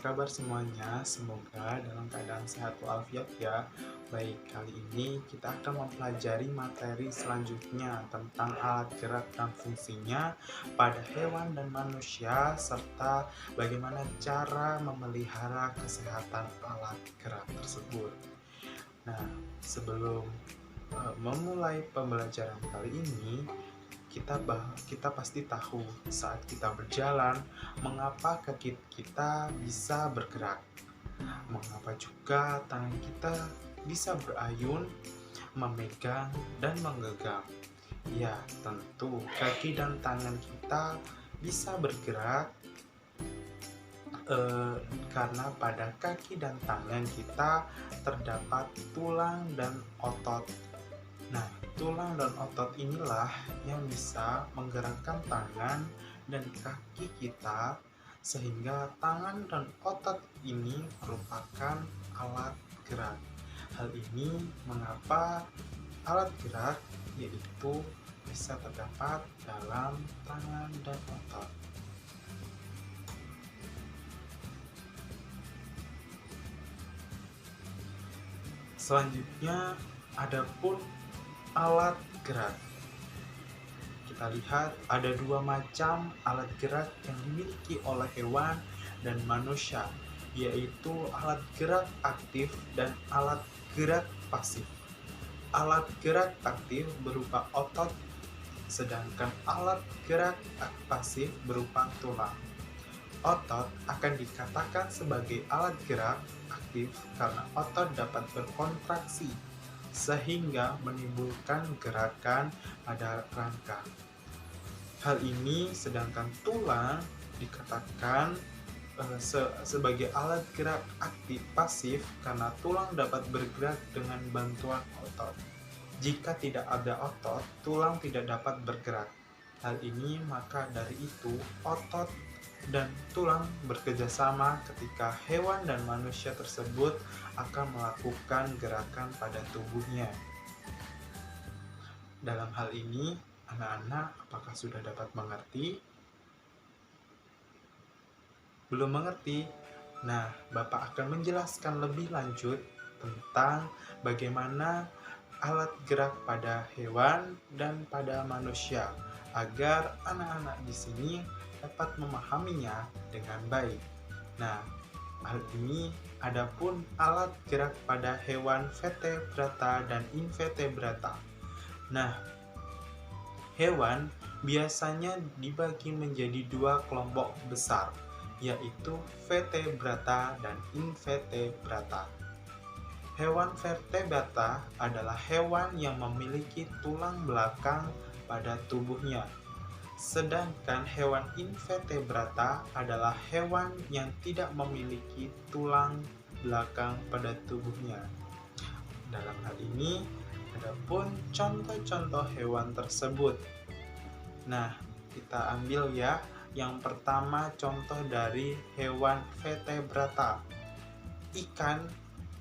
kabar semuanya? Semoga dalam keadaan sehat walafiat ya. Baik, kali ini kita akan mempelajari materi selanjutnya tentang alat gerak dan fungsinya pada hewan dan manusia, serta bagaimana cara memelihara kesehatan alat gerak tersebut. Nah, sebelum memulai pembelajaran kali ini, kita pasti tahu saat kita berjalan mengapa kaki kita bisa bergerak, mengapa juga tangan kita bisa berayun, memegang dan menggenggam. Ya, tentu kaki dan tangan kita bisa bergerak karena pada kaki dan tangan kita terdapat tulang dan otot. Nah, tulang dan otot inilah yang bisa menggerakkan tangan dan kaki kita, sehingga tangan dan otot ini merupakan alat gerak. Hal ini mengapa alat gerak yaitu bisa terdapat dalam tangan dan otot. Selanjutnya, adapun alat gerak. Kita lihat ada dua macam alat gerak yang dimiliki oleh hewan dan manusia, yaitu alat gerak aktif dan alat gerak pasif. Alat gerak aktif berupa otot, sedangkan alat gerak pasif berupa tulang. Otot akan dikatakan sebagai alat gerak aktif karena otot dapat berkontraksi sehingga menimbulkan gerakan pada rangka. Hal ini sedangkan tulang dikatakan sebagai alat gerak aktif pasif karena tulang dapat bergerak dengan bantuan otot. Jika tidak ada otot, tulang tidak dapat bergerak. Hal ini maka dari itu otot dan tulang bekerjasama ketika hewan dan manusia tersebut akan melakukan gerakan pada tubuhnya. Dalam hal ini, anak-anak apakah sudah dapat mengerti? Belum mengerti? Nah, Bapak akan menjelaskan lebih lanjut tentang bagaimana alat gerak pada hewan dan pada manusia agar anak-anak di sini dapat memahaminya dengan baik. Nah, hal ini adapun alat gerak pada hewan vertebrata dan invertebrata. Nah, hewan biasanya dibagi menjadi dua kelompok besar, yaitu vertebrata dan invertebrata. Hewan vertebrata adalah hewan yang memiliki tulang belakang pada tubuhnya. Sedangkan hewan invertebrata adalah hewan yang tidak memiliki tulang belakang pada tubuhnya. Dalam hal ini, adapun contoh-contoh hewan tersebut. Nah, kita ambil ya. Yang pertama contoh dari hewan vertebrata. Ikan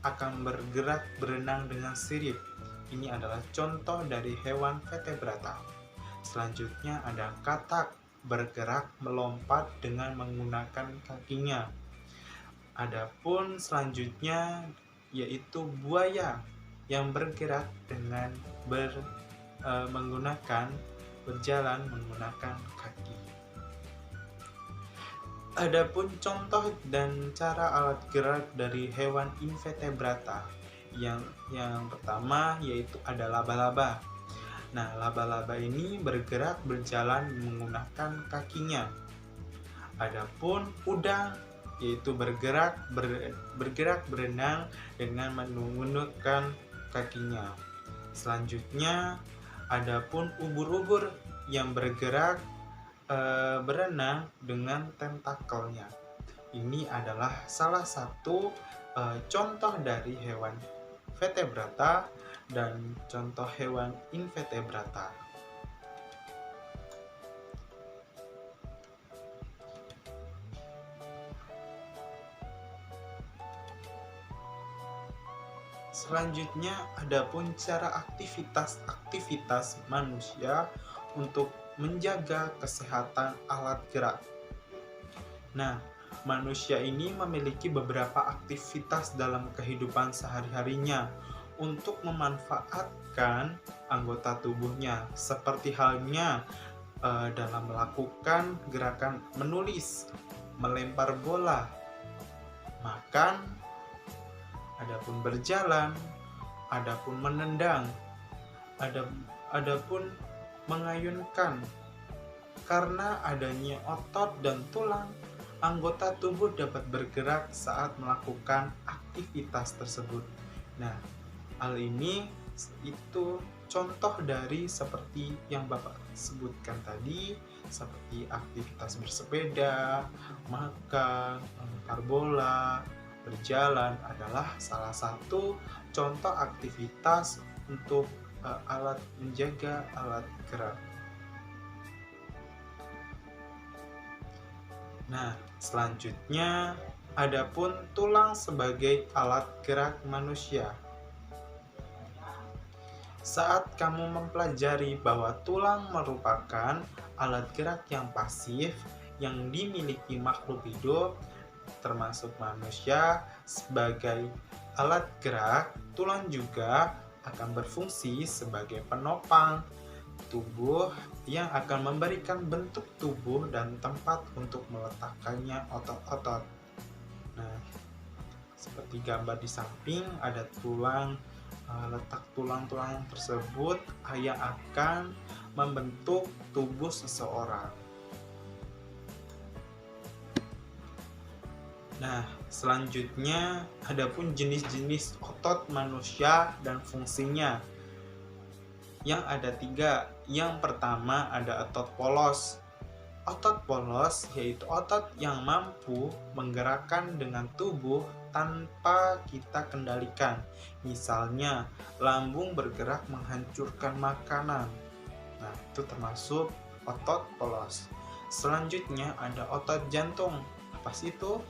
akan bergerak berenang dengan sirip. Ini adalah contoh dari hewan vertebrata. Selanjutnya ada katak, bergerak melompat dengan menggunakan kakinya. Adapun selanjutnya yaitu buaya yang bergerak dengan berjalan menggunakan kaki. Adapun contoh dan cara alat gerak dari hewan invertebrata. Yang pertama yaitu ada laba-laba. Nah, laba-laba ini bergerak berjalan menggunakan kakinya. Adapun udang yaitu bergerak berenang dengan menggunakan kakinya. Selanjutnya, adapun ubur-ubur yang bergerak berenang dengan tentakelnya. Ini adalah salah satu contoh dari hewan vertebrata dan contoh hewan invertebrata. Selanjutnya, adapun cara aktivitas manusia untuk menjaga kesehatan alat gerak. Nah, Manusia ini memiliki beberapa aktivitas dalam kehidupan sehari-harinya untuk memanfaatkan anggota tubuhnya, seperti halnya dalam melakukan gerakan menulis, melempar bola, makan, adapun berjalan, adapun menendang, adapun mengayunkan. Karena adanya otot dan tulang, anggota tubuh dapat bergerak saat melakukan aktivitas tersebut. Nah, hal ini itu contoh dari seperti yang Bapak sebutkan tadi, seperti aktivitas bersepeda, makan, melempar bola, berjalan adalah salah satu contoh aktivitas untuk alat menjaga alat gerak. Nah, selanjutnya adapun tulang sebagai alat gerak manusia. Saat kamu mempelajari bahwa tulang merupakan alat gerak yang pasif yang dimiliki makhluk hidup, termasuk manusia, sebagai alat gerak, tulang juga akan berfungsi sebagai penopang tubuh yang akan memberikan bentuk tubuh dan tempat untuk meletakkannya otot-otot. Nah, seperti gambar di samping ada tulang, letak tulang-tulang tersebut yang akan membentuk tubuh seseorang. Nah, selanjutnya adapun jenis-jenis otot manusia dan fungsinya. Yang ada 3. Yang pertama ada otot polos. Otot polos yaitu otot yang mampu menggerakkan dengan tubuh tanpa kita kendalikan. Misalnya, lambung bergerak menghancurkan makanan. Nah, itu termasuk otot polos. Selanjutnya ada otot jantung. Apa sih itu?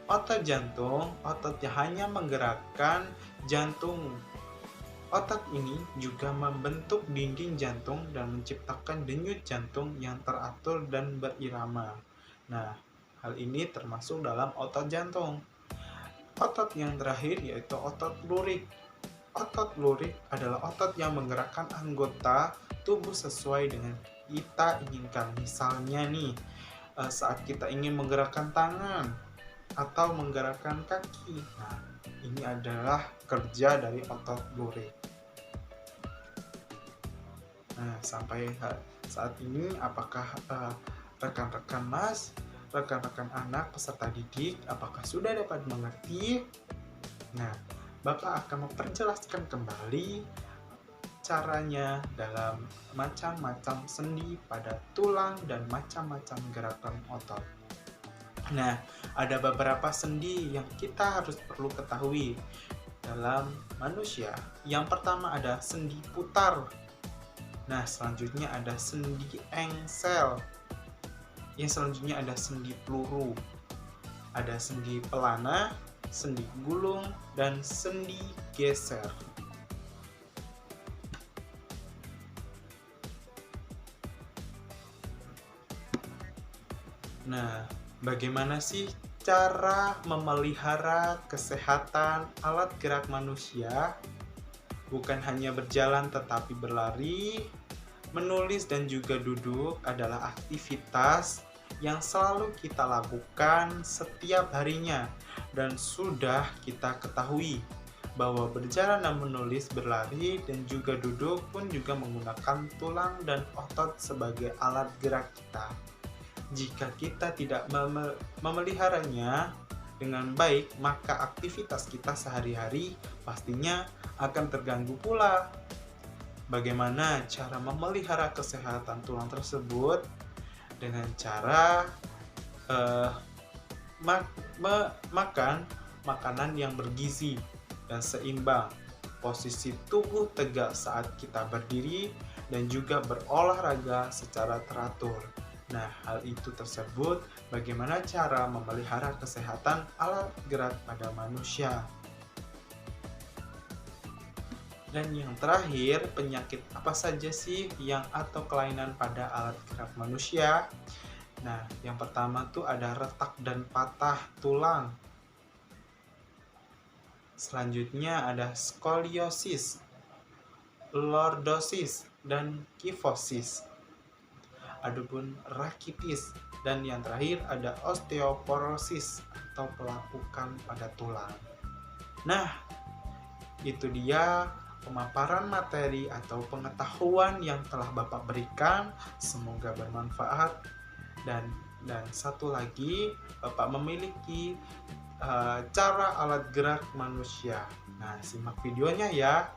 Otot jantung, otot yang hanya menggerakkan jantung. Otot ini juga membentuk dinding jantung dan menciptakan denyut jantung yang teratur dan berirama. Nah, hal ini termasuk dalam otot jantung. Otot yang terakhir yaitu otot lurik. Otot lurik adalah otot yang menggerakkan anggota tubuh sesuai dengan kita inginkan. Misalnya nih, saat kita ingin menggerakkan tangan atau menggerakkan kaki. Nah, ini adalah kerja dari otot lurik. Nah, sampai saat ini apakah rekan-rekan Mas, rekan-rekan anak peserta didik, apakah sudah dapat mengerti? Nah, Bapak akan memperjelaskan kembali caranya dalam macam-macam sendi pada tulang dan macam-macam gerakan otot. Nah, ada beberapa sendi yang kita harus perlu ketahui dalam manusia. Yang pertama ada sendi putar. Nah, selanjutnya ada sendi engsel. Yang selanjutnya ada sendi peluru. Ada sendi pelana, sendi gulung, dan sendi geser. Nah, bagaimana sih cara memelihara kesehatan alat gerak manusia? Bukan hanya berjalan tetapi berlari, menulis dan juga duduk adalah aktivitas yang selalu kita lakukan setiap harinya dan sudah kita ketahui bahwa berjalan dan menulis, berlari dan juga duduk pun juga menggunakan tulang dan otot sebagai alat gerak kita. Jika kita tidak memeliharanya dengan baik, maka aktivitas kita sehari-hari pastinya akan terganggu pula. Bagaimana cara memelihara kesehatan tulang tersebut? Dengan cara makan makanan yang bergizi dan seimbang, posisi tubuh tegak saat kita berdiri, dan juga berolahraga secara teratur. Nah, hal itu tersebut bagaimana cara memelihara kesehatan alat gerak pada manusia. Dan yang terakhir, penyakit apa saja sih yang atau kelainan pada alat gerak manusia? Nah, yang pertama tuh ada retak dan patah tulang. Selanjutnya ada skoliosis, lordosis, dan kifosis. Adapun rakitis, dan yang terakhir ada osteoporosis atau pelapukan pada tulang. Nah, itu dia pemaparan materi atau pengetahuan yang telah Bapak berikan. Semoga bermanfaat. Dan satu lagi, Bapak memiliki cara alat gerak manusia. Nah, simak videonya ya.